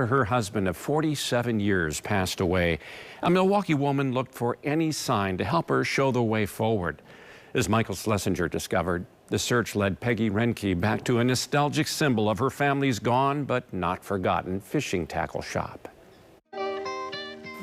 Her husband of 47 years passed away. A Milwaukee woman looked for any sign to help her show the way forward. As Michael Schlesinger discovered, the search led Peggy Reinke back to a nostalgic symbol of her family's gone but not forgotten fishing tackle shop.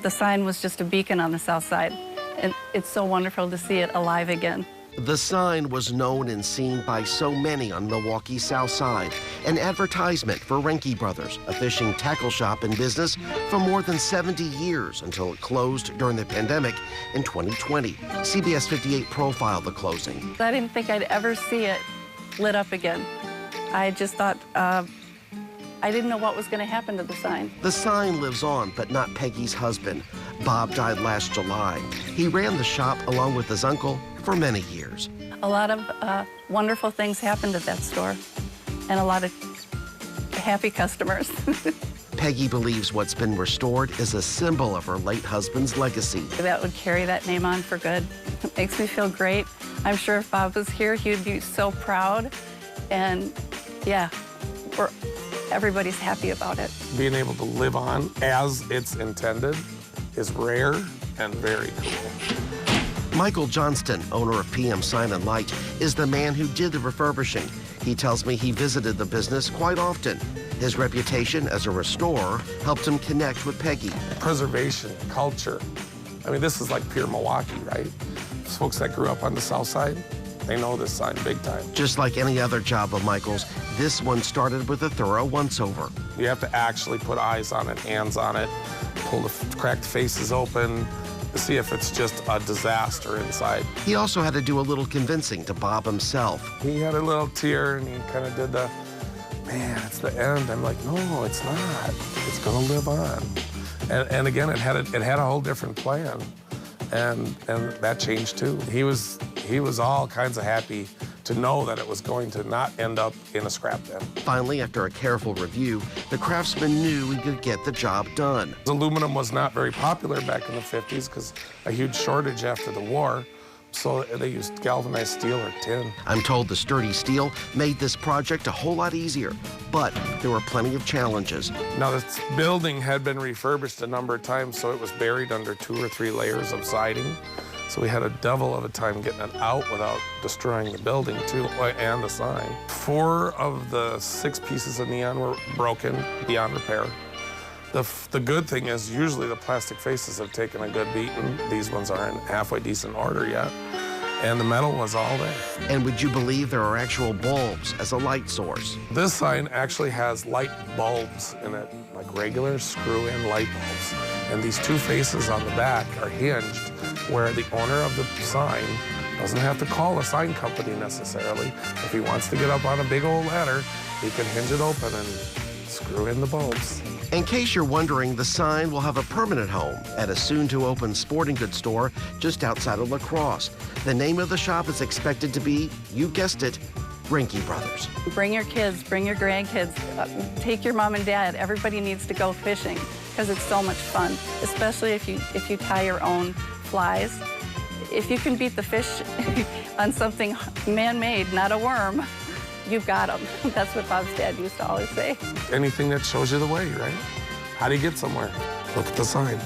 The sign was just a beacon on the south side, and it's so wonderful to see it alive again. The sign was known and seen by so many on Milwaukee's south side, an advertisement for Reinke Bros, a fishing tackle shop in business for more than 70 years until it closed during the pandemic in 2020. CBS 58 profiled the closing. I didn't think I'd ever see it lit up again. I just thought, I didn't know what was going to happen to the sign. The sign lives on, but not Peggy's husband. Bob died last July. He ran the shop along with his uncle for many years. A lot of wonderful things happened at that store, and a lot of happy customers. Peggy believes what's been restored is a symbol of her late husband's legacy. That would carry that name on for good. It makes me feel great. I'm sure if Bob was here, he would be so proud. And yeah, everybody's happy about it. Being able to live on as it's intended is rare and very cool. Michael Johnston, owner of PM Sign and Light, is the man who did the refurbishing. He tells me he visited the business quite often. His reputation as a restorer helped him connect with Peggy. Preservation, culture. I mean, this is like pure Milwaukee, right? Folks that grew up on the south side, they know this sign big time. Just like any other job of Michael's, this one started with a thorough once-over. You have to actually put eyes on it, hands on it, pull the cracked faces open, to see if it's just a disaster inside. He also had to do a little convincing to Bob himself. He had a little tear and he kind of did the, man, it's the end. I'm like, no, it's not. It's gonna live on. And again, it had a whole different plan. And that changed too. He was all kinds of happy to know that it was going to not end up in a scrap bin. Finally, after a careful review, the craftsman knew he could get the job done. Aluminum was not very popular back in the 50s because a huge shortage after the war, so they used galvanized steel or tin. I'm told the sturdy steel made this project a whole lot easier, but there were plenty of challenges. Now, this building had been refurbished a number of times, so it was buried under 2 or 3 layers of siding. So we had a devil of a time getting it out without destroying the building too, and the sign. 4 of the 6 pieces of neon were broken beyond repair. The good thing is usually the plastic faces have taken a good beating. These ones are in halfway decent order yet. And the metal was all there. And would you believe there are actual bulbs as a light source? This sign actually has light bulbs in it, like regular screw-in light bulbs. And these 2 faces on the back are hinged, where the owner of the sign doesn't have to call a sign company necessarily. If he wants to get up on a big old ladder, he can hinge it open and screw in the bulbs. In case you're wondering, the sign will have a permanent home at a soon-to-open sporting goods store just outside of La Crosse. The name of the shop is expected to be, you guessed it, Reinke Bros. Bring your kids, bring your grandkids, take your mom and dad. Everybody needs to go fishing because it's so much fun, especially if you tie your own flies. If you can beat the fish on something man-made, not a worm, you've got them. That's what Bob's dad used to always say. Anything that shows you the way, right? How do you get somewhere? Look at the sign.